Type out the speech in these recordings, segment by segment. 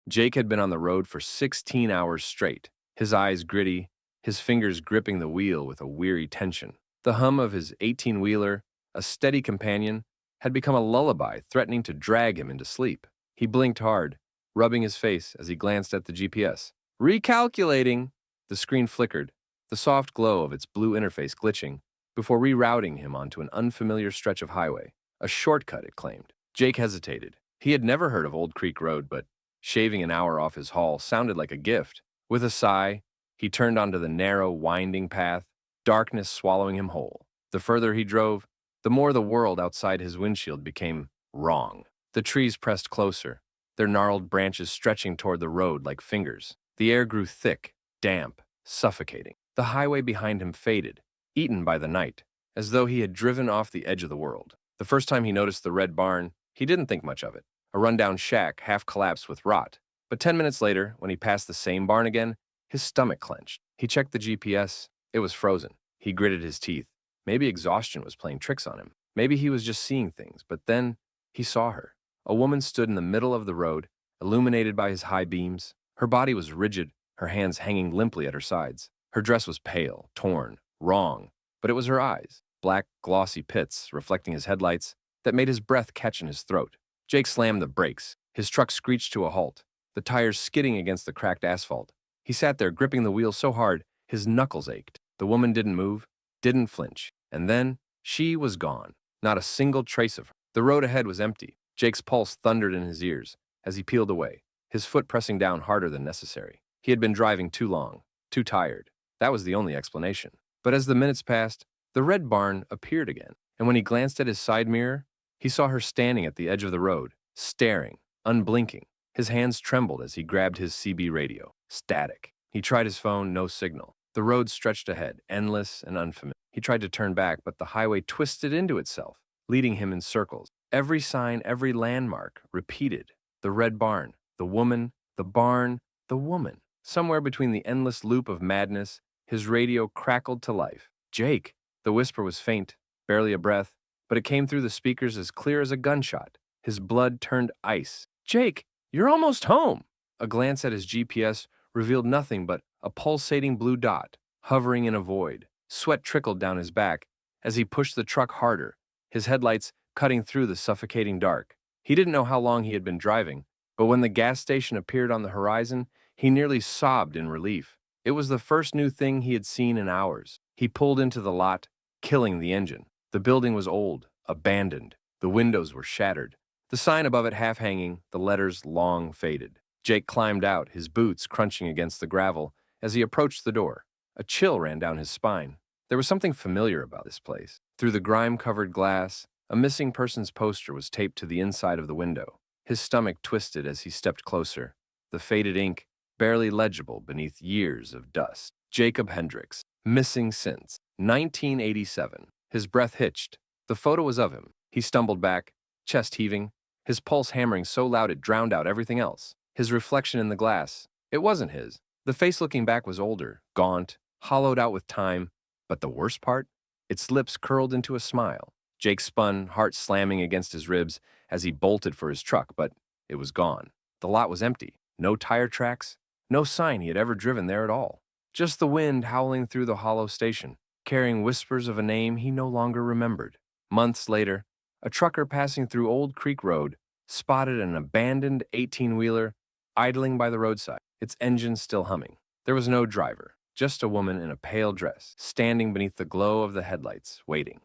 Jake had been on the road for 16 hours straight, his eyes gritty, his fingers gripping the wheel with a weary tension. The hum of his 18-wheeler, a steady companion, had become a lullaby threatening to drag him into sleep. He blinked hard, rubbing his face as he glanced at the GPS. Recalculating! The screen flickered, the soft glow of its blue interface glitching, before rerouting him onto an unfamiliar stretch of highway. A shortcut, it claimed. Jake hesitated. He had never heard of Old Creek Road, but shaving an hour off his haul sounded like a gift. With a sigh, he turned onto the narrow, winding path, darkness swallowing him whole. The further he drove, the more the world outside his windshield became wrong. The trees pressed closer, their gnarled branches stretching toward the road like fingers. The air grew thick, damp, suffocating. The highway behind him faded, eaten by the night, as though he had driven off the edge of the world. The first time he noticed the red barn, he didn't think much of it. A rundown shack half collapsed with rot. But 10 minutes later, when he passed the same barn again, his stomach clenched. He checked the GPS. It was frozen. He gritted his teeth. Maybe exhaustion was playing tricks on him. Maybe he was just seeing things. But then he saw her. A woman stood in the middle of the road, illuminated by his high beams. Her body was rigid, her hands hanging limply at her sides. Her dress was pale, torn, wrong, but it was her eyes, black, glossy pits reflecting his headlights, that made his breath catch in his throat. Jake slammed the brakes. His truck screeched to a halt, the tires skidding against the cracked asphalt. He sat there gripping the wheel so hard, his knuckles ached. The woman didn't move, didn't flinch. And then, she was gone. Not a single trace of her. The road ahead was empty. Jake's pulse thundered in his ears as he peeled away, his foot pressing down harder than necessary. He had been driving too long, too tired. That was the only explanation. But as the minutes passed, the red barn appeared again, and when he glanced at his side mirror, he saw her standing at the edge of the road, staring, unblinking. His hands trembled as he grabbed his CB radio. Static. He tried his phone, no signal. The road stretched ahead, endless and unfamiliar. He tried to turn back, but the highway twisted into itself, leading him in circles. Every sign, every landmark, repeated. The red barn, the woman, the barn, the woman. Somewhere between the endless loop of madness, his radio crackled to life. Jake! The whisper was faint, barely a breath, but it came through the speakers as clear as a gunshot. His blood turned ice. Jake, you're almost home! A glance at his GPS revealed nothing but a pulsating blue dot, hovering in a void. Sweat trickled down his back as he pushed the truck harder, his headlights cutting through the suffocating dark. He didn't know how long he had been driving, but when the gas station appeared on the horizon, he nearly sobbed in relief. It was the first new thing he had seen in hours. He pulled into the lot, killing the engine. The building was old, abandoned. The windows were shattered. The sign above it half hanging, the letters long faded. Jake climbed out, his boots crunching against the gravel as he approached the door. A chill ran down his spine. There was something familiar about this place. Through the grime-covered glass, a missing person's poster was taped to the inside of the window. His stomach twisted as he stepped closer, the faded ink barely legible beneath years of dust. Jacob Hendricks, missing since 1987. His breath hitched. The photo was of him. He stumbled back, chest heaving, his pulse hammering so loud it drowned out everything else. His reflection in the glass, it wasn't his. The face looking back was older, gaunt, hollowed out with time, but the worst part? Its lips curled into a smile. Jake spun, heart slamming against his ribs as he bolted for his truck, but it was gone. The lot was empty. No tire tracks, no sign he had ever driven there at all. Just the wind howling through the hollow station, carrying whispers of a name he no longer remembered. Months later, a trucker passing through Old Creek Road spotted an abandoned 18-wheeler idling by the roadside, its engine still humming. There was no driver, just a woman in a pale dress, standing beneath the glow of the headlights, waiting.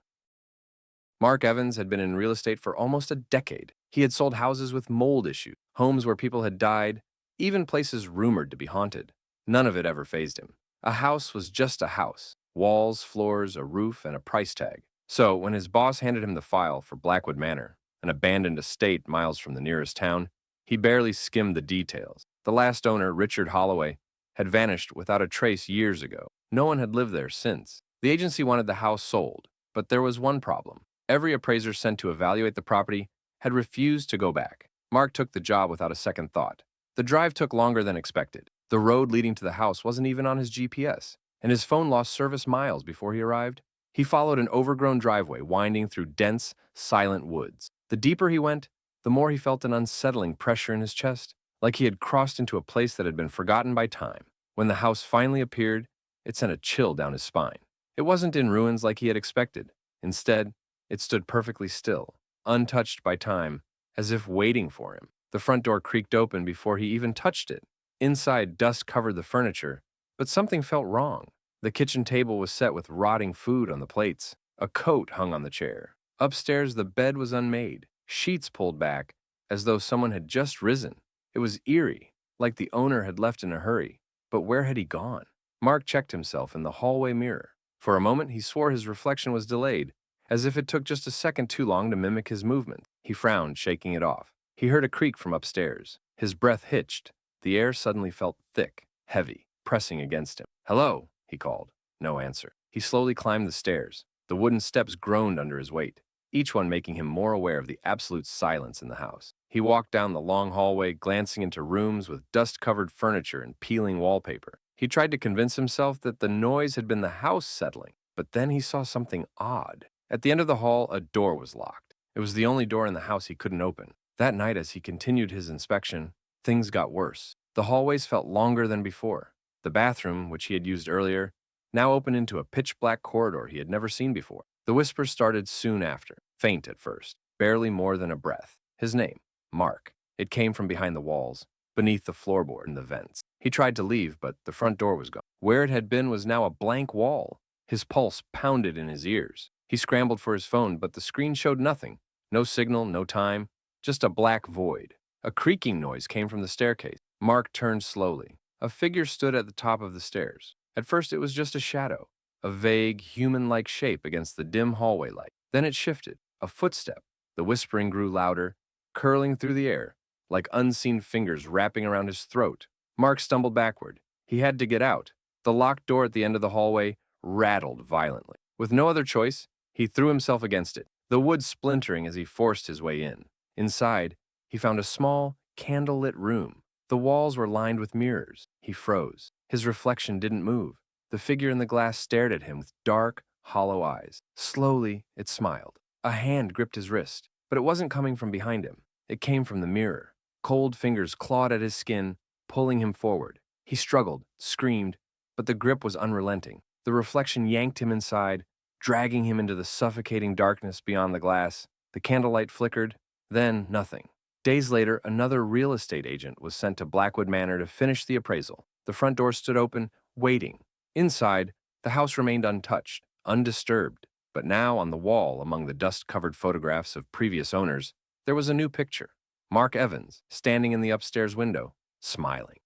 Mark Evans had been in real estate for almost a decade. He had sold houses with mold issues, homes where people had died, even places rumored to be haunted. None of it ever fazed him. A house was just a house. Walls, floors, a roof, and a price tag. So, when his boss handed him the file for Blackwood Manor, an abandoned estate miles from the nearest town, he barely skimmed the details. The last owner, Richard Holloway, had vanished without a trace years ago. No one had lived there since. The agency wanted the house sold, but there was one problem. Every appraiser sent to evaluate the property had refused to go back. Mark took the job without a second thought. The drive took longer than expected. The road leading to the house wasn't even on his GPS, and his phone lost service miles before he arrived. He followed an overgrown driveway winding through dense, silent woods. The deeper he went, the more he felt an unsettling pressure in his chest, like he had crossed into a place that had been forgotten by time. When the house finally appeared, it sent a chill down his spine. It wasn't in ruins like he had expected. Instead, it stood perfectly still, untouched by time, as if waiting for him. The front door creaked open before he even touched it. Inside, dust covered the furniture, but something felt wrong. The kitchen table was set with rotting food on the plates. A coat hung on the chair. Upstairs, the bed was unmade, sheets pulled back, as though someone had just risen. It was eerie, like the owner had left in a hurry. But where had he gone? Mark checked himself in the hallway mirror. For a moment, he swore his reflection was delayed, as if it took just a second too long to mimic his movement. He frowned, shaking it off. He heard a creak from upstairs. His breath hitched. The air suddenly felt thick, heavy, pressing against him. "Hello," he called. No answer. He slowly climbed the stairs. The wooden steps groaned under his weight, each one making him more aware of the absolute silence in the house. He walked down the long hallway, glancing into rooms with dust-covered furniture and peeling wallpaper. He tried to convince himself that the noise had been the house settling, but then he saw something odd. At the end of the hall, a door was locked. It was the only door in the house he couldn't open. That night, as he continued his inspection, things got worse. The hallways felt longer than before. The bathroom, which he had used earlier, now opened into a pitch-black corridor he had never seen before. The whispers started soon after, faint at first, barely more than a breath. His name, Mark. It came from behind the walls, beneath the floorboard and the vents. He tried to leave, but the front door was gone. Where it had been was now a blank wall. His pulse pounded in his ears. He scrambled for his phone, but the screen showed nothing. No signal, no time, just a black void. A creaking noise came from the staircase. Mark turned slowly. A figure stood at the top of the stairs. At first, it was just a shadow, a vague, human-like shape against the dim hallway light. Then it shifted, a footstep. The whispering grew louder, curling through the air, like unseen fingers wrapping around his throat. Mark stumbled backward. He had to get out. The locked door at the end of the hallway rattled violently. With no other choice, he threw himself against it, the wood splintering as he forced his way in. Inside, he found a small, candle-lit room. The walls were lined with mirrors. He froze. His reflection didn't move. The figure in the glass stared at him with dark, hollow eyes. Slowly, it smiled. A hand gripped his wrist, but it wasn't coming from behind him. It came from the mirror. Cold fingers clawed at his skin, pulling him forward. He struggled, screamed, but the grip was unrelenting. The reflection yanked him inside, dragging him into the suffocating darkness beyond the glass. The candlelight flickered, then nothing. Days later, another real estate agent was sent to Blackwood Manor to finish the appraisal. The front door stood open, waiting. Inside, the house remained untouched, undisturbed. But now, on the wall, among the dust-covered photographs of previous owners, there was a new picture. Mark Evans, standing in the upstairs window, smiling.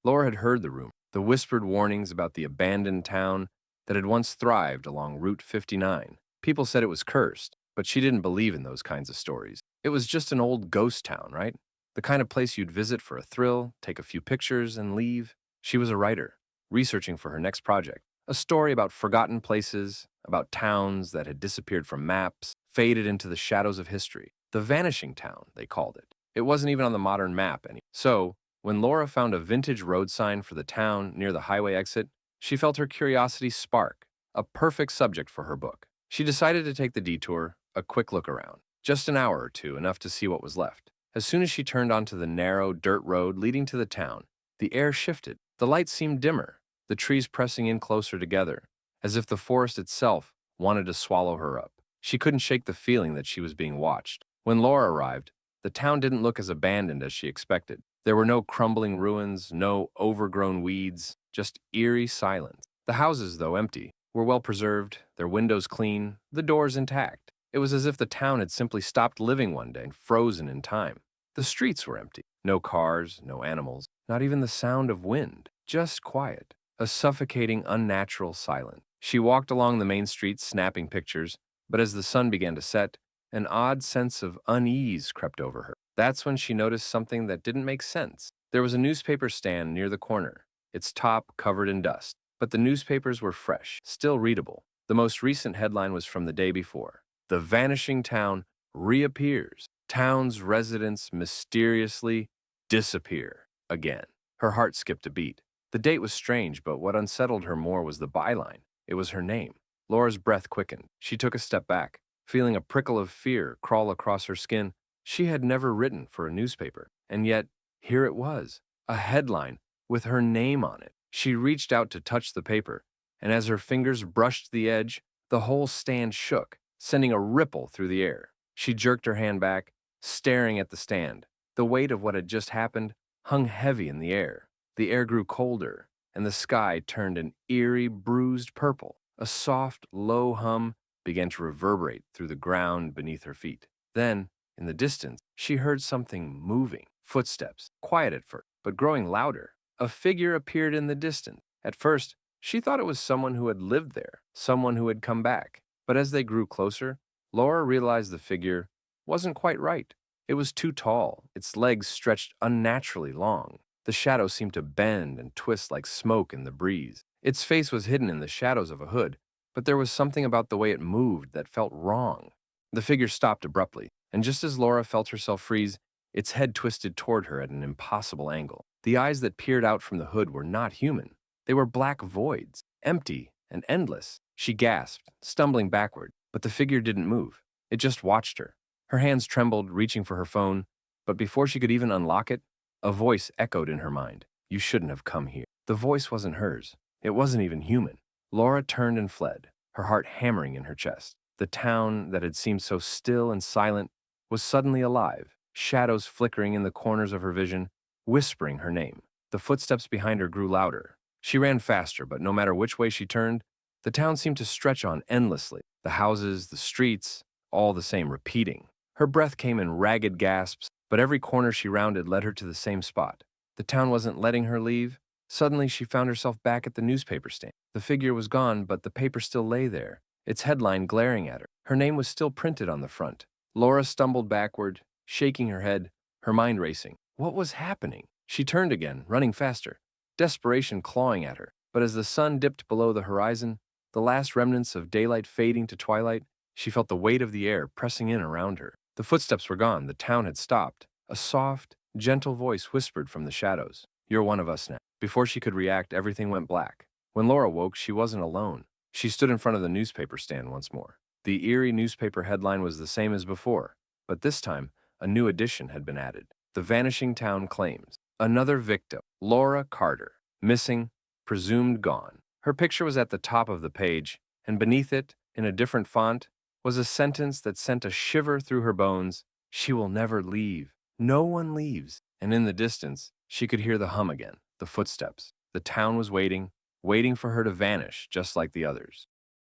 Laura had heard the rumor, the whispered warnings about the abandoned town that had once thrived along Route 59. People said it was cursed, but she didn't believe in those kinds of stories. It was just an old ghost town, right? The kind of place you'd visit for a thrill, take a few pictures, and leave. She was a writer, researching for her next project. A story about forgotten places, about towns that had disappeared from maps, faded into the shadows of history. The Vanishing Town, they called it. It wasn't even on the modern map anymore. So, when Laura found a vintage road sign for the town near the highway exit, she felt her curiosity spark, a perfect subject for her book. She decided to take the detour, a quick look around. Just an hour or two, enough to see what was left. As soon as she turned onto the narrow dirt road leading to the town, the air shifted. The lights seemed dimmer, the trees pressing in closer together, as if the forest itself wanted to swallow her up. She couldn't shake the feeling that she was being watched. When Laura arrived, the town didn't look as abandoned as she expected. There were no crumbling ruins, no overgrown weeds, just eerie silence. The houses, though empty, were well preserved, their windows clean, the doors intact. It was as if the town had simply stopped living one day and frozen in time. The streets were empty. No cars, no animals, not even the sound of wind. Just quiet. A suffocating, unnatural silence. She walked along the main street snapping pictures, but as the sun began to set, an odd sense of unease crept over her. That's when she noticed something that didn't make sense. There was a newspaper stand near the corner, its top covered in dust. But the newspapers were fresh, still readable. The most recent headline was from the day before. The Vanishing Town reappears. Town's residents mysteriously disappear again. Her heart skipped a beat. The date was strange, but what unsettled her more was the byline. It was her name. Laura's breath quickened. She took a step back, feeling a prickle of fear crawl across her skin. She had never written for a newspaper, and yet Here it was, a headline with her name on it. She reached out to touch the paper, and as her fingers brushed the edge, the whole stand shook, sending a ripple through the air. She jerked her hand back, staring at the stand. The weight of what had just happened hung heavy in the air. The air grew colder, and the sky turned an eerie, bruised purple. A soft, low hum began to reverberate through the ground beneath her feet. Then, in the distance, she heard something moving. Footsteps, quiet at first, but growing louder. A figure appeared in the distance. At first, she thought it was someone who had lived there, someone who had come back. But as they grew closer, Laura realized the figure wasn't quite right. It was too tall, its legs stretched unnaturally long. The shadow seemed to bend and twist like smoke in the breeze. Its face was hidden in the shadows of a hood, but there was something about the way it moved that felt wrong. The figure stopped abruptly, and just as Laura felt herself freeze, its head twisted toward her at an impossible angle. The eyes that peered out from the hood were not human. They were black voids, empty and endless. She gasped, stumbling backward, but the figure didn't move. It just watched her. Her hands trembled, reaching for her phone, but before she could even unlock it, a voice echoed in her mind. You shouldn't have come here. The voice wasn't hers. It wasn't even human. Laura turned and fled, her heart hammering in her chest. The town that had seemed so still and silent was suddenly alive, shadows flickering in the corners of her vision, whispering her name. The footsteps behind her grew louder. She ran faster, but no matter which way she turned, the town seemed to stretch on endlessly. The houses, the streets, all the same, repeating. Her breath came in ragged gasps, but every corner she rounded led her to the same spot. The town wasn't letting her leave. Suddenly, she found herself back at the newspaper stand. The figure was gone, but the paper still lay there, its headline glaring at her. Her name was still printed on the front. Laura stumbled backward, shaking her head, her mind racing. What was happening? She turned again, running faster, desperation clawing at her. But as the sun dipped below the horizon, the last remnants of daylight fading to twilight, she felt the weight of the air pressing in around her. The footsteps were gone. The town had stopped. A soft, gentle voice whispered from the shadows. You're one of us now. Before she could react, everything went black. When Laura woke, she wasn't alone. She stood in front of the newspaper stand once more. The eerie newspaper headline was the same as before, but this time, a new addition had been added. The vanishing town claims. Another victim, Laura Carter, missing, presumed gone. Her picture was at the top of the page, and beneath it, in a different font, was a sentence that sent a shiver through her bones. She will never leave. No one leaves. And in the distance, she could hear the hum again, the footsteps. The town was waiting, waiting for her to vanish, just like the others.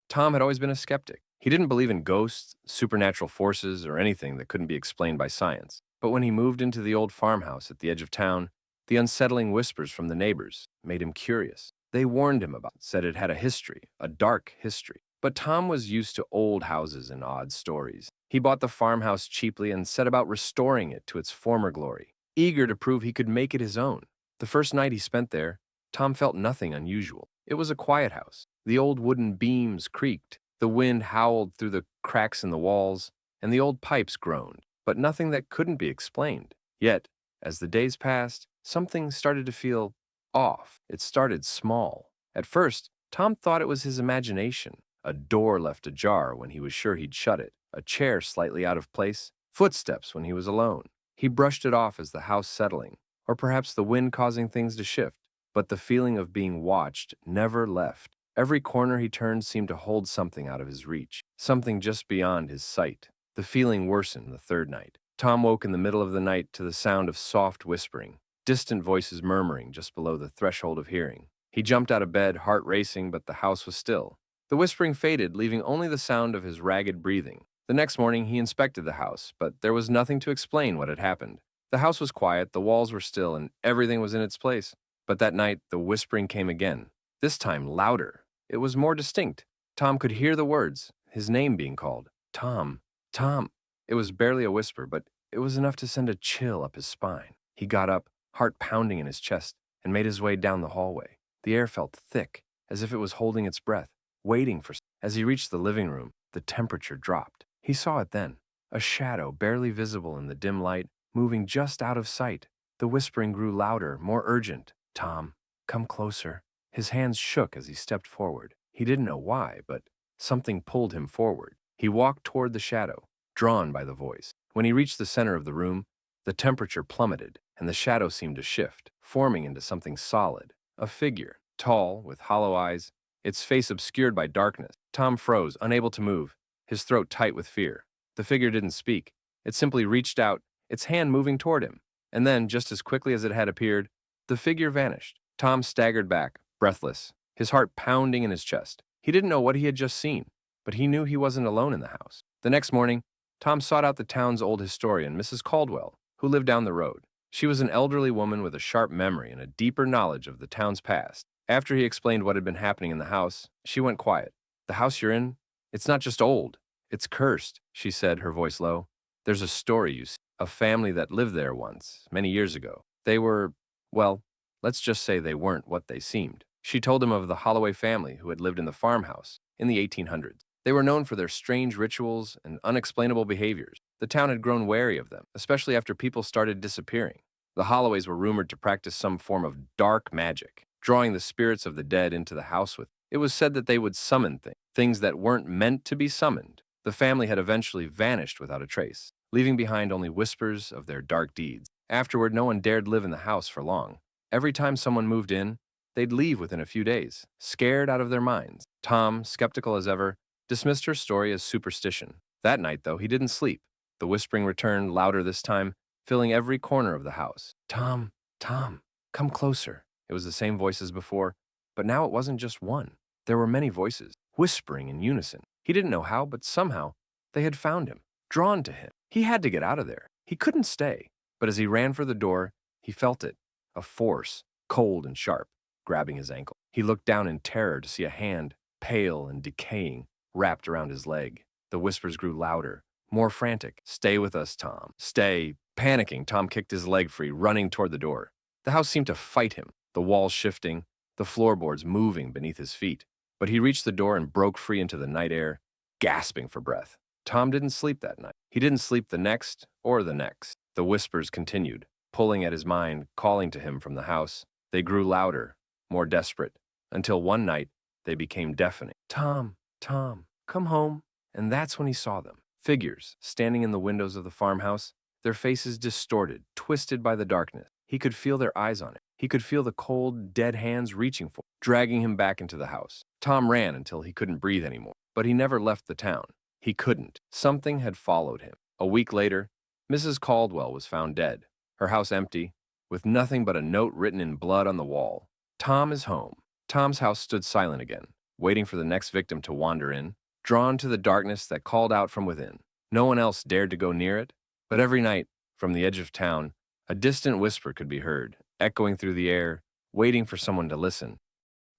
Tom had always been a skeptic. He didn't believe in ghosts, supernatural forces, or anything that couldn't be explained by science. But when he moved into the old farmhouse at the edge of town, the unsettling whispers from the neighbors made him curious. They warned him about it, said it had a history, a dark history. But Tom was used to old houses and odd stories. He bought the farmhouse cheaply and set about restoring it to its former glory, eager to prove he could make it his own. The first night he spent there, Tom felt nothing unusual. It was a quiet house. The old wooden beams creaked, the wind howled through the cracks in the walls, and the old pipes groaned, but nothing that couldn't be explained. Yet, as the days passed, something started to feel off. It started small. At first, Tom thought it was his imagination. A door left ajar when he was sure he'd shut it, a chair slightly out of place, footsteps when he was alone. He brushed it off as the house settling, or perhaps the wind causing things to shift, but the feeling of being watched never left. Every corner he turned seemed to hold something out of his reach, something just beyond his sight. The feeling worsened the third night. Tom woke in the middle of the night to the sound of soft whispering, distant voices murmuring just below the threshold of hearing. He jumped out of bed, heart racing, but the house was still. The whispering faded, leaving only the sound of his ragged breathing. The next morning, he inspected the house, but there was nothing to explain what had happened. The house was quiet, the walls were still, and everything was in its place. But that night, the whispering came again, this time louder. It was more distinct. Tom could hear the words, his name being called. Tom, Tom. It was barely a whisper, but it was enough to send a chill up his spine. He got up, heart pounding in his chest, and made his way down the hallway. The air felt thick, as if it was holding its breath, waiting for. As he reached the living room, the temperature dropped. He saw it then, a shadow barely visible in the dim light, moving just out of sight. The whispering grew louder, more urgent. Tom, come closer. His hands shook as he stepped forward. He didn't know why, but something pulled him forward. He walked toward the shadow, drawn by the voice. When he reached the center of the room, the temperature plummeted, and the shadow seemed to shift, forming into something solid. A figure, tall, with hollow eyes, its face obscured by darkness. Tom froze, unable to move, his throat tight with fear. The figure didn't speak. It simply reached out, its hand moving toward him. And then, just as quickly as it had appeared, the figure vanished. Tom staggered back, breathless, his heart pounding in his chest. He didn't know what he had just seen, but he knew he wasn't alone in the house. The next morning, Tom sought out the town's old historian, Mrs. Caldwell, who lived down the road. She was an elderly woman with a sharp memory and a deeper knowledge of the town's past. After he explained what had been happening in the house, she went quiet. "The house you're in, it's not just old, it's cursed," she said, her voice low. "There's a story, you see, a family that lived there once, many years ago. They were, well, let's just say they weren't what they seemed." She told him of the Holloway family who had lived in the farmhouse in the 1800s. They were known for their strange rituals and unexplainable behaviors. The town had grown wary of them, especially after people started disappearing. The Holloways were rumored to practice some form of dark magic, drawing the spirits of the dead into the house with them. It was said that they would summon things that weren't meant to be summoned. The family had eventually vanished without a trace, leaving behind only whispers of their dark deeds. Afterward, no one dared live in the house for long. Every time someone moved in, they'd leave within a few days, scared out of their minds. Tom, skeptical as ever, dismissed her story as superstition. That night, though, he didn't sleep. The whispering returned, louder this time, filling every corner of the house. "Tom, Tom, come closer." It was the same voice as before, but now it wasn't just one. There were many voices, whispering in unison. He didn't know how, but somehow they had found him, drawn to him. He had to get out of there. He couldn't stay. But as he ran for the door, he felt it, a force, cold and sharp, grabbing his ankle. He looked down in terror to see a hand, pale and decaying, wrapped around his leg. The whispers grew louder, more frantic. "Stay with us, Tom. Stay." Panicking, Tom kicked his leg free, running toward the door. The house seemed to fight him, the walls shifting, the floorboards moving beneath his feet. But he reached the door and broke free into the night air, gasping for breath. Tom didn't sleep that night. He didn't sleep the next or the next. The whispers continued, pulling at his mind, calling to him from the house. They grew louder, more desperate, until one night they became deafening. "Tom, Tom, come home." And that's when he saw them. Figures standing in the windows of the farmhouse, their faces distorted, twisted by the darkness. He could feel their eyes on him. He could feel the cold, dead hands reaching for him, dragging him back into the house. Tom ran until he couldn't breathe anymore, but he never left the town. He couldn't. Something had followed him. A week later, Mrs. Caldwell was found dead, her house empty, with nothing but a note written in blood on the wall. "Tom is home." Tom's house stood silent again, waiting for the next victim to wander in, drawn to the darkness that called out from within. No one else dared to go near it, but every night, from the edge of town, a distant whisper could be heard, echoing through the air, waiting for someone to listen.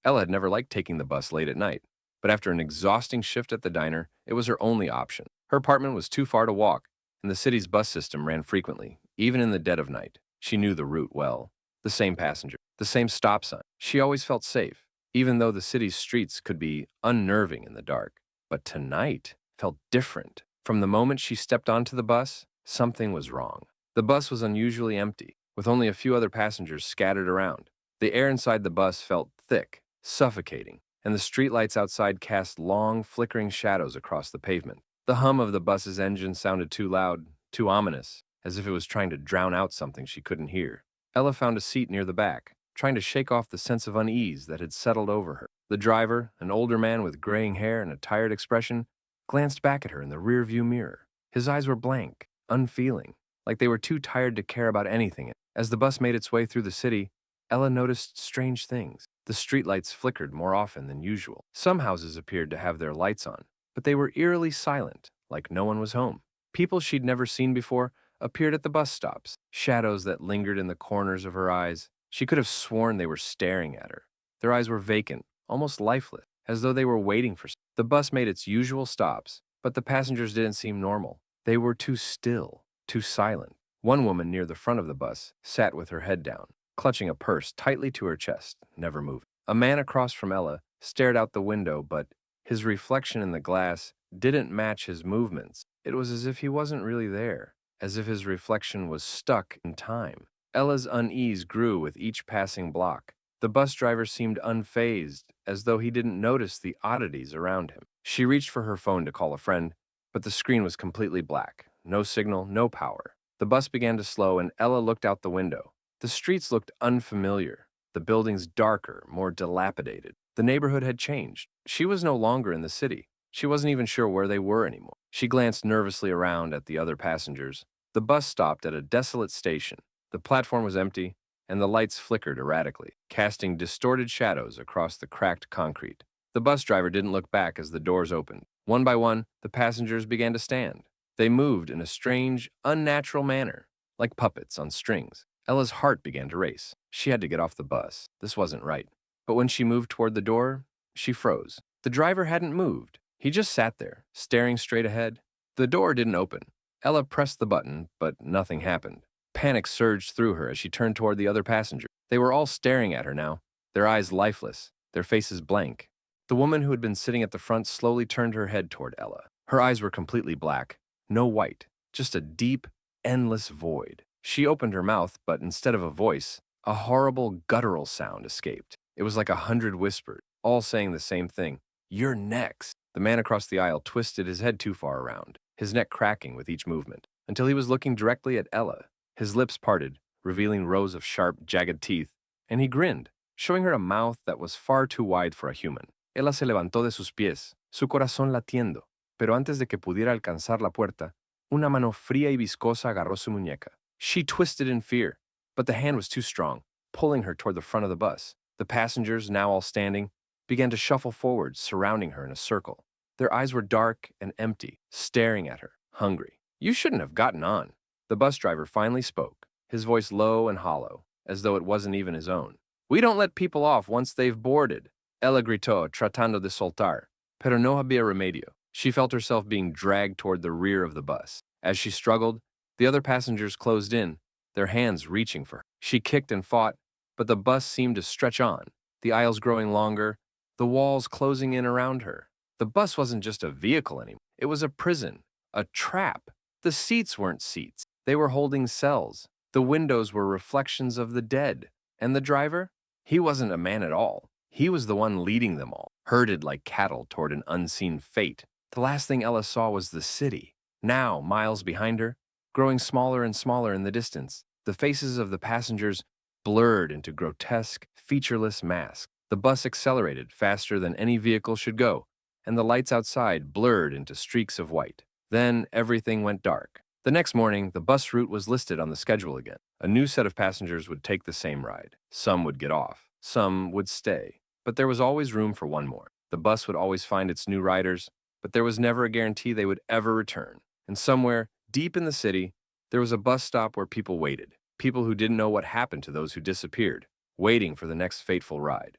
Ella had never liked taking the bus late at night, but after an exhausting shift at the diner, it was her only option. Her apartment was too far to walk, and the city's bus system ran frequently, even in the dead of night. She knew the route well. The same passenger, the same stop sign. She always felt safe, even though the city's streets could be unnerving in the dark. But tonight felt different. From the moment she stepped onto the bus, something was wrong. The bus was unusually empty, with only a few other passengers scattered around. The air inside the bus felt thick, suffocating, and the streetlights outside cast long, flickering shadows across the pavement. The hum of the bus's engine sounded too loud, too ominous, as if it was trying to drown out something she couldn't hear. Ella found a seat near the back, trying to shake off the sense of unease that had settled over her. The driver, an older man with graying hair and a tired expression, glanced back at her in the rearview mirror. His eyes were blank, unfeeling, like they were too tired to care about anything. As the bus made its way through the city, Ella noticed strange things. The streetlights flickered more often than usual. Some houses appeared to have their lights on, but they were eerily silent, like no one was home. People she'd never seen before appeared at the bus stops, shadows that lingered in the corners of her eyes. She could have sworn they were staring at her. Their eyes were vacant, almost lifeless, as though they were waiting for something. The bus made its usual stops, but the passengers didn't seem normal. They were too still, too silent. One woman near the front of the bus sat with her head down, clutching a purse tightly to her chest, never moving. A man across from Ella stared out the window, but his reflection in the glass didn't match his movements. It was as if he wasn't really there, as if his reflection was stuck in time. Ella's unease grew with each passing block. The bus driver seemed unfazed, as though he didn't notice the oddities around him. She reached for her phone to call a friend, but the screen was completely black. No signal, no power. The bus began to slow, and Ella looked out the window. The streets looked unfamiliar, the buildings darker, more dilapidated. The neighborhood had changed. She was no longer in the city. She wasn't even sure where they were anymore. She glanced nervously around at the other passengers. The bus stopped at a desolate station. The platform was empty, and the lights flickered erratically, casting distorted shadows across the cracked concrete. The bus driver didn't look back as the doors opened. One by one, the passengers began to stand. They moved in a strange, unnatural manner, like puppets on strings. Ella's heart began to race. She had to get off the bus. This wasn't right. But when she moved toward the door, she froze. The driver hadn't moved. He just sat there, staring straight ahead. The door didn't open. Ella pressed the button, but nothing happened. Panic surged through her as she turned toward the other passenger. They were all staring at her now, their eyes lifeless, their faces blank. The woman who had been sitting at the front slowly turned her head toward Ella. Her eyes were completely black, no white, just a deep, endless void. She opened her mouth, but instead of a voice, a horrible guttural sound escaped. It was like 100 whispers, all saying the same thing. "You're next." The man across the aisle twisted his head too far around, his neck cracking with each movement, until he was looking directly at Ella. His lips parted, revealing rows of sharp, jagged teeth, and he grinned, showing her a mouth that was far too wide for a human. Ella se levantó de sus pies, su corazón latiendo, pero antes de que pudiera alcanzar la puerta, una mano fría y viscosa agarró su muñeca. She twisted in fear, but the hand was too strong, pulling her toward the front of the bus. The passengers, now all standing, began to shuffle forward, surrounding her in a circle. Their eyes were dark and empty, staring at her, hungry. "You shouldn't have gotten on." The bus driver finally spoke, his voice low and hollow, as though it wasn't even his own. "We don't let people off once they've boarded." Ella gritó, tratando de soltar, pero no había remedio. She felt herself being dragged toward the rear of the bus. As she struggled, the other passengers closed in, their hands reaching for her. She kicked and fought, but the bus seemed to stretch on, the aisles growing longer, the walls closing in around her. The bus wasn't just a vehicle anymore. It was a prison, a trap. The seats weren't seats. They were holding cells. The windows were reflections of the dead. And the driver? He wasn't a man at all. He was the one leading them all, herded like cattle toward an unseen fate. The last thing Ella saw was the city, now miles behind her, growing smaller and smaller in the distance. The faces of the passengers blurred into grotesque, featureless masks. The bus accelerated faster than any vehicle should go, and the lights outside blurred into streaks of white. Then everything went dark. The next morning, the bus route was listed on the schedule again. A new set of passengers would take the same ride. Some would get off. Some would stay. But there was always room for one more. The bus would always find its new riders, but there was never a guarantee they would ever return. And somewhere, deep in the city, there was a bus stop where people waited. People who didn't know what happened to those who disappeared, waiting for the next fateful ride.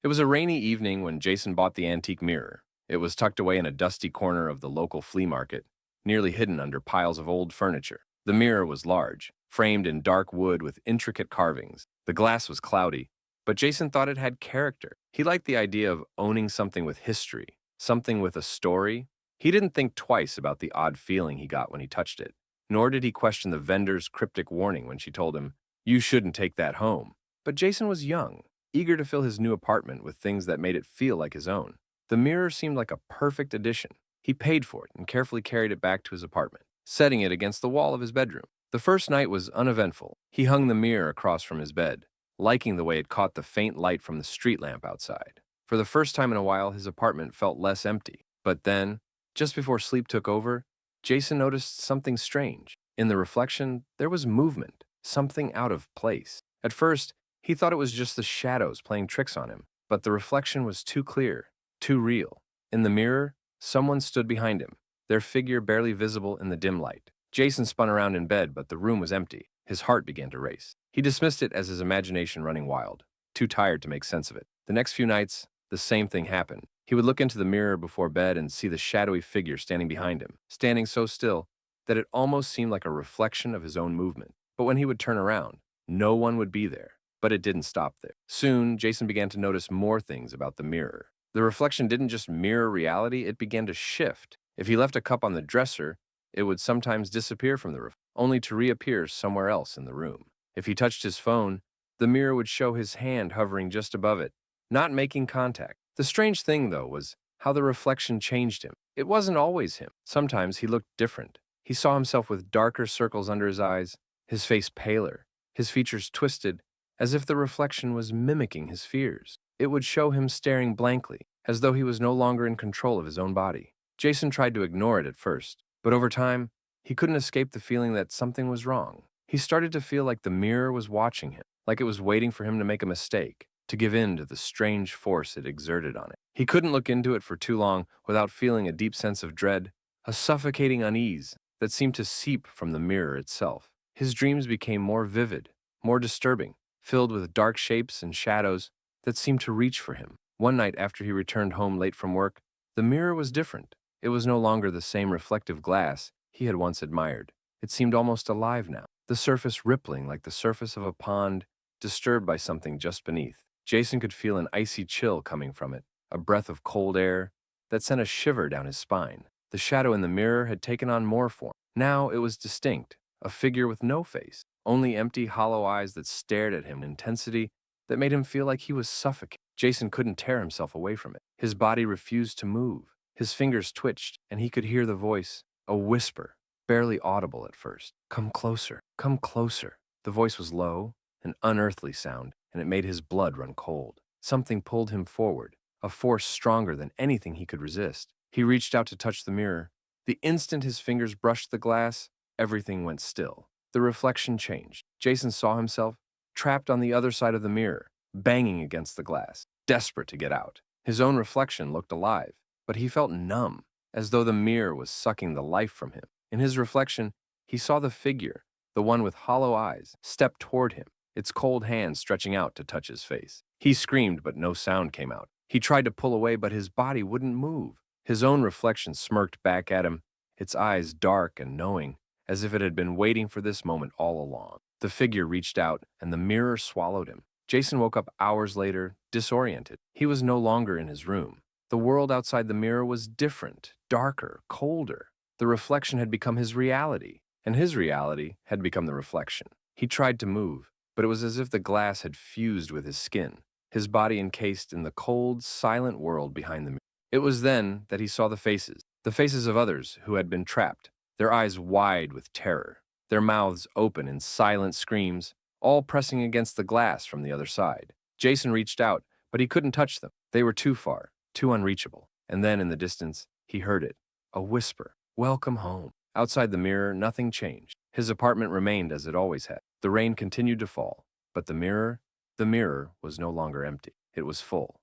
It was a rainy evening when Jason bought the antique mirror. It was tucked away in a dusty corner of the local flea market, nearly hidden under piles of old furniture. The mirror was large, framed in dark wood with intricate carvings. The glass was cloudy, but Jason thought it had character. He liked the idea of owning something with history, something with a story. He didn't think twice about the odd feeling he got when he touched it, nor did he question the vendor's cryptic warning when she told him, "You shouldn't take that home." But Jason was young, eager to fill his new apartment with things that made it feel like his own. The mirror seemed like a perfect addition. He paid for it and carefully carried it back to his apartment, setting it against the wall of his bedroom. The first night was uneventful. He hung the mirror across from his bed, liking the way it caught the faint light from the street lamp outside. For the first time in a while, his apartment felt less empty. But then, just before sleep took over, Jason noticed something strange. In the reflection, there was movement, something out of place. At first, he thought it was just the shadows playing tricks on him, but the reflection was too clear, too real. In the mirror, someone stood behind him, their figure barely visible in the dim light. Jason spun around in bed, but the room was empty. His heart began to race. He dismissed it as his imagination running wild, too tired to make sense of it. The next few nights, the same thing happened. He would look into the mirror before bed and see the shadowy figure standing behind him, standing so still that it almost seemed like a reflection of his own movement. But when he would turn around, no one would be there. But it didn't stop there. Soon, Jason began to notice more things about the mirror. The reflection didn't just mirror reality, it began to shift. If he left a cup on the dresser, it would sometimes disappear from the roof, only to reappear somewhere else in the room. If he touched his phone, the mirror would show his hand hovering just above it, not making contact. The strange thing, though, was how the reflection changed him. It wasn't always him. Sometimes he looked different. He saw himself with darker circles under his eyes, his face paler, his features twisted, as if the reflection was mimicking his fears. It would show him staring blankly, as though he was no longer in control of his own body. Jason tried to ignore it at first, but over time, he couldn't escape the feeling that something was wrong. He started to feel like the mirror was watching him, like it was waiting for him to make a mistake, to give in to the strange force it exerted on it. He couldn't look into it for too long without feeling a deep sense of dread, a suffocating unease that seemed to seep from the mirror itself. His dreams became more vivid, more disturbing, filled with dark shapes and shadows that seemed to reach for him. One night after he returned home late from work, the mirror was different. It was no longer the same reflective glass he had once admired. It seemed almost alive now, the surface rippling like the surface of a pond disturbed by something just beneath. Jason could feel an icy chill coming from it, a breath of cold air that sent a shiver down his spine. The shadow in the mirror had taken on more form. Now it was distinct, a figure with no face, only empty, hollow eyes that stared at him in intensity that made him feel like he was suffocating. Jason couldn't tear himself away from it. His body refused to move. His fingers twitched, and he could hear the voice, a whisper, barely audible at first. "Come closer, come closer." The voice was low, an unearthly sound, and it made his blood run cold. Something pulled him forward, a force stronger than anything he could resist. He reached out to touch the mirror. The instant his fingers brushed the glass, everything went still. The reflection changed. Jason saw himself trapped on the other side of the mirror, banging against the glass, desperate to get out. His own reflection looked alive, but he felt numb, as though the mirror was sucking the life from him. In his reflection, he saw the figure, the one with hollow eyes, step toward him, its cold hand stretching out to touch his face. He screamed, but no sound came out. He tried to pull away, but his body wouldn't move. His own reflection smirked back at him, its eyes dark and knowing, as if it had been waiting for this moment all along. The figure reached out, and the mirror swallowed him. Jason woke up hours later, disoriented. He was no longer in his room. The world outside the mirror was different, darker, colder. The reflection had become his reality, and his reality had become the reflection. He tried to move, but it was as if the glass had fused with his skin, his body encased in the cold, silent world behind the mirror. It was then that he saw the faces of others who had been trapped, their eyes wide with terror, their mouths open in silent screams, all pressing against the glass from the other side. Jason reached out, but he couldn't touch them. They were too far, too unreachable. And then, in the distance, he heard it, a whisper, "Welcome home." Outside the mirror, nothing changed. His apartment remained as it always had. The rain continued to fall, but the mirror was no longer empty. It was full.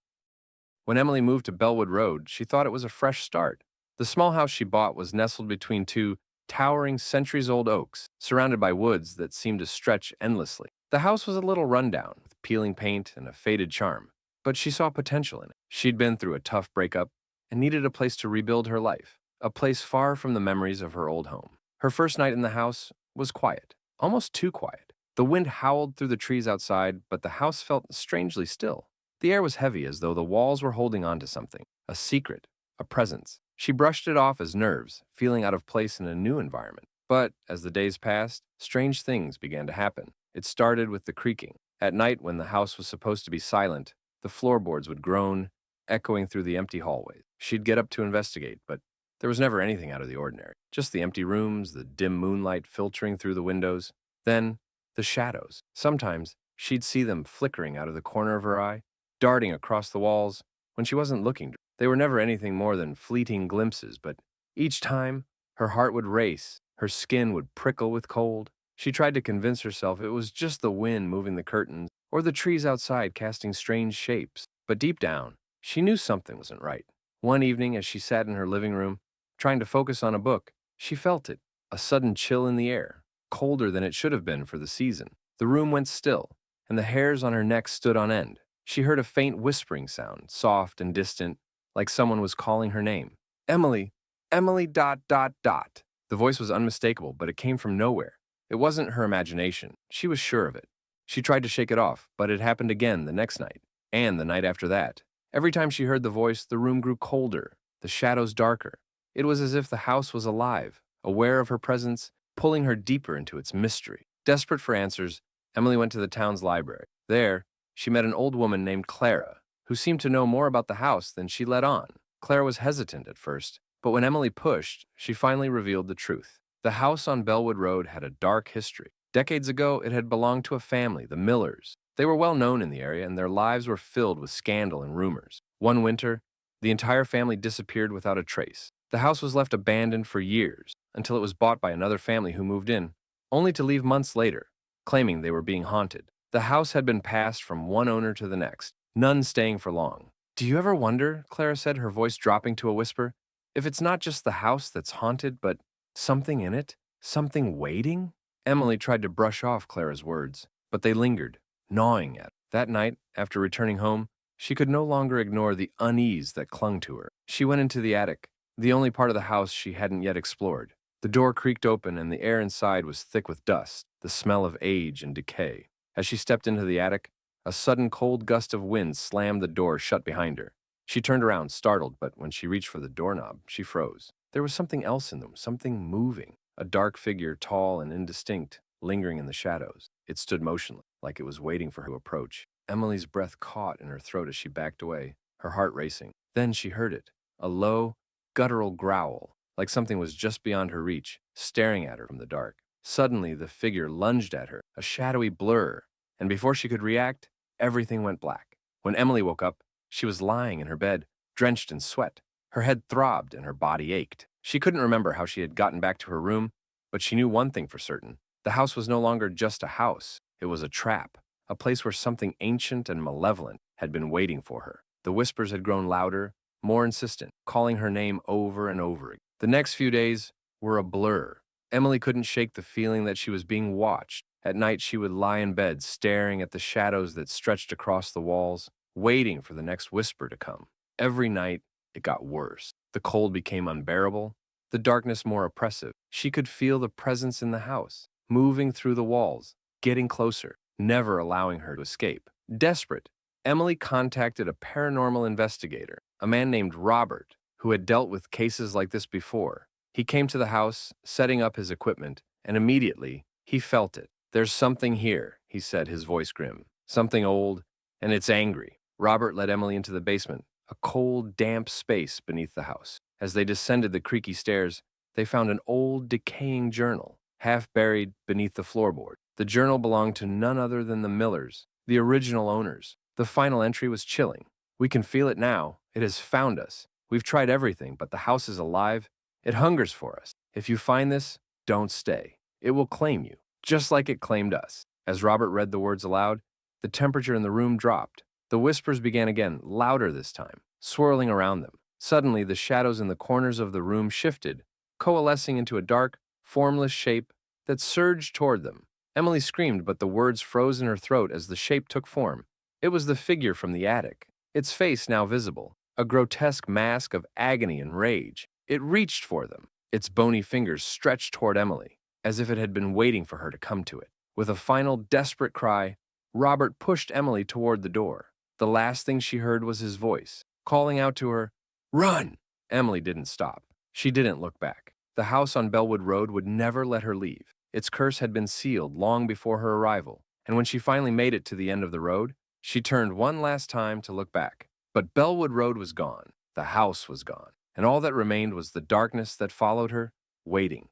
When Emily moved to Bellwood Road, she thought it was a fresh start. The small house she bought was nestled between two towering centuries-old oaks, surrounded by woods that seemed to stretch endlessly. The house was a little rundown, with peeling paint and a faded charm, but she saw potential in it. She'd been through a tough breakup and needed a place to rebuild her life, a place far from the memories of her old home. Her first night in the house was quiet, almost too quiet. The wind howled through the trees outside, but the house felt strangely still. The air was heavy, as though the walls were holding on to something, a secret, a presence. She brushed it off as nerves, feeling out of place in a new environment. But as the days passed, strange things began to happen. It started with the creaking. At night, when the house was supposed to be silent, the floorboards would groan, echoing through the empty hallways. She'd get up to investigate, but there was never anything out of the ordinary. Just the empty rooms, the dim moonlight filtering through the windows. Then, the shadows. Sometimes, she'd see them flickering out of the corner of her eye, darting across the walls when she wasn't looking. They were never anything more than fleeting glimpses, but each time, her heart would race, her skin would prickle with cold. She tried to convince herself it was just the wind moving the curtains or the trees outside casting strange shapes. But deep down, she knew something wasn't right. One evening, as she sat in her living room, trying to focus on a book, she felt it, a sudden chill in the air, colder than it should have been for the season. The room went still, and the hairs on her neck stood on end. She heard a faint whispering sound, soft and distant, like someone was calling her name. "Emily, Emily dot dot dot." The voice was unmistakable, but it came from nowhere. It wasn't her imagination. She was sure of it. She tried to shake it off, but it happened again the next night, and the night after that. Every time she heard the voice, the room grew colder, the shadows darker. It was as if the house was alive, aware of her presence, pulling her deeper into its mystery. Desperate for answers, Emily went to the town's library. There, she met an old woman named Clara, who seemed to know more about the house than she let on. Clara was hesitant at first, but when Emily pushed, she finally revealed the truth. The house on Bellwood Road had a dark history. Decades ago, it had belonged to a family, the Millers. They were well known in the area, and their lives were filled with scandal and rumors. One winter, the entire family disappeared without a trace. The house was left abandoned for years, until it was bought by another family who moved in, only to leave months later, claiming they were being haunted. The house had been passed from one owner to the next, none staying for long. "Do you ever wonder," Clara said, her voice dropping to a whisper, "if it's not just the house that's haunted, but something in it? Something waiting?" Emily tried to brush off Clara's words, but they lingered, gnawing at her. That night, after returning home, she could no longer ignore the unease that clung to her. She went into the attic, the only part of the house she hadn't yet explored. The door creaked open, and the air inside was thick with dust, the smell of age and decay. As she stepped into the attic, a sudden cold gust of wind slammed the door shut behind her. She turned around, startled, but when she reached for the doorknob, she froze. There was something else in them, something moving. A dark figure, tall and indistinct, lingering in the shadows. It stood motionless, like it was waiting for her to approach. Emily's breath caught in her throat as she backed away, her heart racing. Then she heard it, a low, guttural growl, like something was just beyond her reach, staring at her from the dark. Suddenly, the figure lunged at her, a shadowy blur, and before she could react, everything went black. When Emily woke up, she was lying in her bed, drenched in sweat. Her head throbbed and her body ached. She couldn't remember how she had gotten back to her room, but she knew one thing for certain. The house was no longer just a house. It was a trap, a place where something ancient and malevolent had been waiting for her. The whispers had grown louder, more insistent, calling her name over and over again. The next few days were a blur. Emily couldn't shake the feeling that she was being watched. At night, she would lie in bed, staring at the shadows that stretched across the walls, waiting for the next whisper to come. Every night, it got worse. The cold became unbearable, the darkness more oppressive. She could feel the presence in the house, moving through the walls, getting closer, never allowing her to escape. Desperate, Emily contacted a paranormal investigator, a man named Robert, who had dealt with cases like this before. He came to the house, setting up his equipment, and immediately, he felt it. "There's something here," he said, his voice grim. "Something old, and it's angry." Robert led Emily into the basement, a cold, damp space beneath the house. As they descended the creaky stairs, they found an old, decaying journal, half buried beneath the floorboard. The journal belonged to none other than the Millers, the original owners. The final entry was chilling. "We can feel it now. It has found us. We've tried everything, but the house is alive. It hungers for us. If you find this, don't stay. It will claim you, just like it claimed us." As Robert read the words aloud, the temperature in the room dropped. The whispers began again, louder this time, swirling around them. Suddenly, the shadows in the corners of the room shifted, coalescing into a dark, formless shape that surged toward them. Emily screamed, but the words froze in her throat as the shape took form. It was the figure from the attic, its face now visible, a grotesque mask of agony and rage. It reached for them, its bony fingers stretched toward Emily, as if it had been waiting for her to come to it. With a final, desperate cry, Robert pushed Emily toward the door. The last thing she heard was his voice, calling out to her, "Run!" Emily didn't stop. She didn't look back. The house on Bellwood Road would never let her leave. Its curse had been sealed long before her arrival, and when she finally made it to the end of the road, she turned one last time to look back. But Bellwood Road was gone. The house was gone, and all that remained was the darkness that followed her, waiting.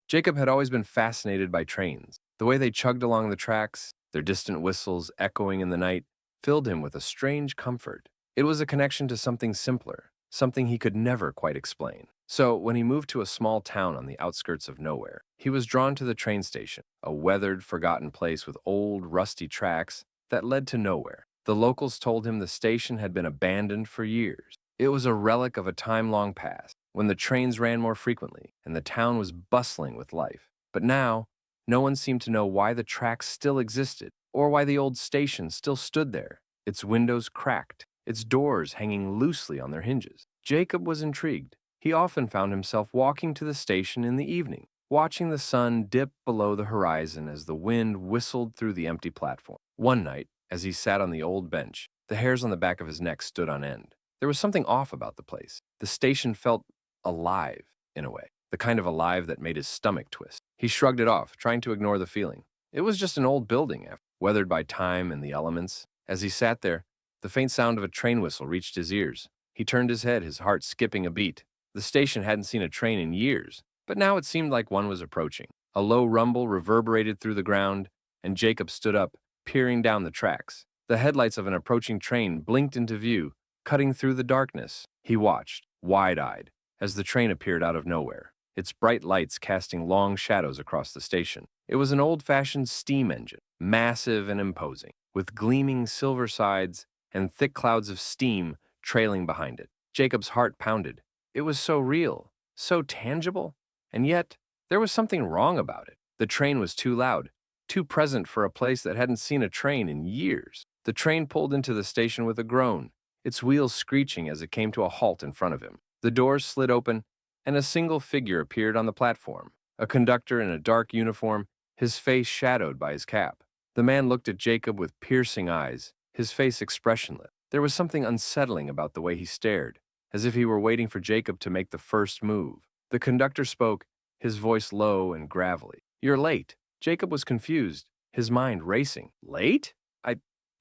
Jacob had always been fascinated by trains. The way they chugged along the tracks, their distant whistles echoing in the night, filled him with a strange comfort. It was a connection to something simpler, something he could never quite explain. So, when he moved to a small town on the outskirts of nowhere, he was drawn to the train station, a weathered, forgotten place with old, rusty tracks that led to nowhere. The locals told him the station had been abandoned for years. It was a relic of a time long past, when the trains ran more frequently and the town was bustling with life. But now, no one seemed to know why the tracks still existed, or why the old station still stood there, its windows cracked, its doors hanging loosely on their hinges. Jacob was intrigued. He often found himself walking to the station in the evening, watching the sun dip below the horizon as the wind whistled through the empty platform. One night, as he sat on the old bench, the hairs on the back of his neck stood on end. There was something off about the place. The station felt alive, in a way, the kind of alive that made his stomach twist. He shrugged it off, trying to ignore the feeling. It was just an old building, weathered by time and the elements. As he sat there, the faint sound of a train whistle reached his ears. He turned his head, his heart skipping a beat. The station hadn't seen a train in years, But now it seemed like one was approaching. A low rumble reverberated through the ground, and Jacob stood up, peering down the tracks. The headlights of an approaching train blinked into view, cutting through the darkness. He watched, wide-eyed, as the train appeared out of nowhere, its bright lights casting long shadows across the station. It was an old-fashioned steam engine, massive and imposing, with gleaming silver sides and thick clouds of steam trailing behind it. Jacob's heart pounded. It was so real, so tangible, and yet there was something wrong about it. The train was too loud, too present for a place that hadn't seen a train in years. The train pulled into the station with a groan, its wheels screeching as it came to a halt in front of him. The doors slid open, and a single figure appeared on the platform, a conductor in a dark uniform, his face shadowed by his cap. The man looked at Jacob with piercing eyes, his face expressionless. There was something unsettling about the way he stared, as if he were waiting for Jacob to make the first move. The conductor spoke, his voice low and gravelly. "You're late." Jacob was confused, his mind racing. "Late?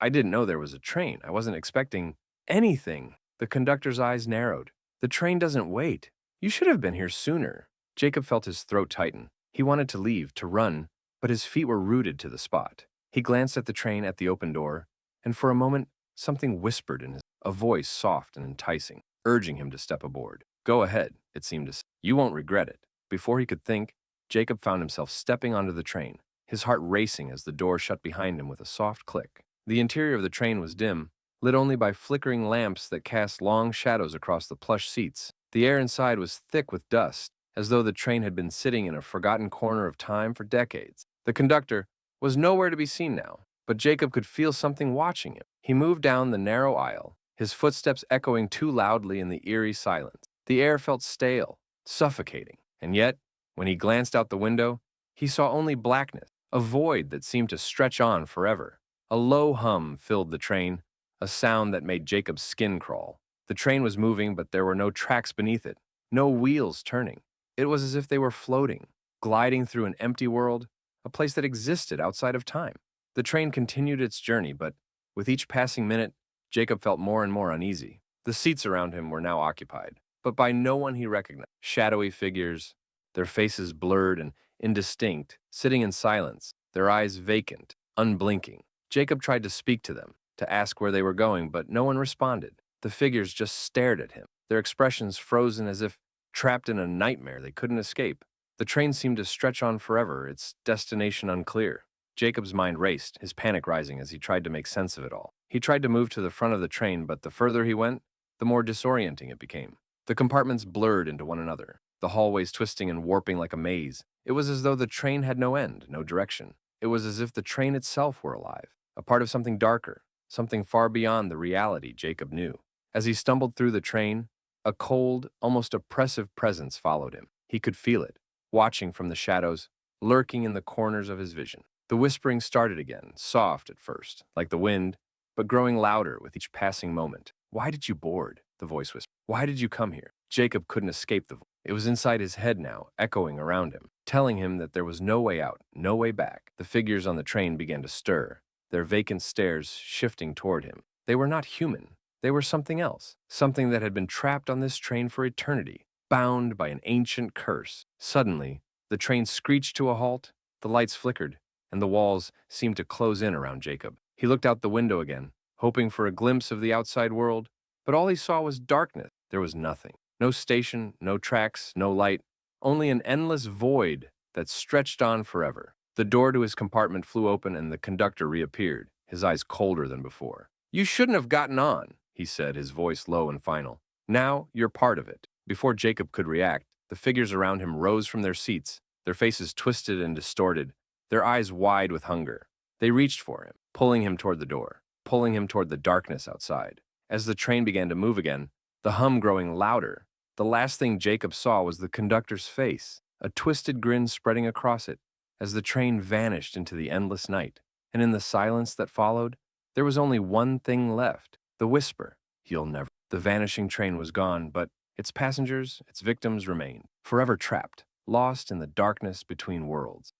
I didn't know there was a train. I wasn't expecting anything." The conductor's eyes narrowed. "The train doesn't wait. You should have been here sooner." Jacob felt his throat tighten. He wanted to leave, to run, but his feet were rooted to the spot. He glanced at the train at the open door, and for a moment, something whispered in a voice soft and enticing, urging him to step aboard. "Go ahead," it seemed to say. "You won't regret it." Before he could think, Jacob found himself stepping onto the train, his heart racing as the door shut behind him with a soft click. The interior of the train was dim, lit only by flickering lamps that cast long shadows across the plush seats. The air inside was thick with dust, as though the train had been sitting in a forgotten corner of time for decades. The conductor was nowhere to be seen now, but Jacob could feel something watching him. He moved down the narrow aisle, his footsteps echoing too loudly in the eerie silence. The air felt stale, suffocating, and yet, when he glanced out the window, he saw only blackness, a void that seemed to stretch on forever. A low hum filled the train, a sound that made Jacob's skin crawl. The train was moving, but there were no tracks beneath it, no wheels turning. It was as if they were floating, gliding through an empty world, a place that existed outside of time. The train continued its journey, but with each passing minute, Jacob felt more and more uneasy. The seats around him were now occupied, but by no one he recognized. Shadowy figures, their faces blurred and indistinct, sitting in silence, their eyes vacant, unblinking. Jacob tried to speak to them, to ask where they were going, but no one responded. The figures just stared at him, their expressions frozen as if trapped in a nightmare they couldn't escape. The train seemed to stretch on forever, its destination unclear. Jacob's mind raced, his panic rising as he tried to make sense of it all. He tried to move to the front of the train, but the further he went, the more disorienting it became. The compartments blurred into one another, the hallways twisting and warping like a maze. It was as though the train had no end, no direction. It was as if the train itself were alive, a part of something darker, something far beyond the reality Jacob knew. As he stumbled through the train, a cold, almost oppressive presence followed him. He could feel it, watching from the shadows, lurking in the corners of his vision. The whispering started again, soft at first, like the wind, but growing louder with each passing moment. "Why did you board?" the voice whispered. "Why did you come here?" Jacob couldn't escape the voice. It was inside his head now, echoing around him, telling him that there was no way out, no way back. The figures on the train began to stir, their vacant stares shifting toward him. They were not human. They were something else, something that had been trapped on this train for eternity, bound by an ancient curse. Suddenly, the train screeched to a halt, the lights flickered, and the walls seemed to close in around Jacob. He looked out the window again, hoping for a glimpse of the outside world, but all he saw was darkness. There was nothing. No station, no tracks, no light, only an endless void that stretched on forever. The door to his compartment flew open and the conductor reappeared, his eyes colder than before. "You shouldn't have gotten on," he said, his voice low and final. "Now you're part of it." Before Jacob could react, the figures around him rose from their seats, their faces twisted and distorted, their eyes wide with hunger. They reached for him, pulling him toward the door, pulling him toward the darkness outside. As the train began to move again, the hum growing louder, the last thing Jacob saw was the conductor's face, a twisted grin spreading across it, as the train vanished into the endless night. And in the silence that followed, there was only one thing left, the whisper, "You'll never." The vanishing train was gone, but its passengers, its victims remained, forever trapped, lost in the darkness between worlds.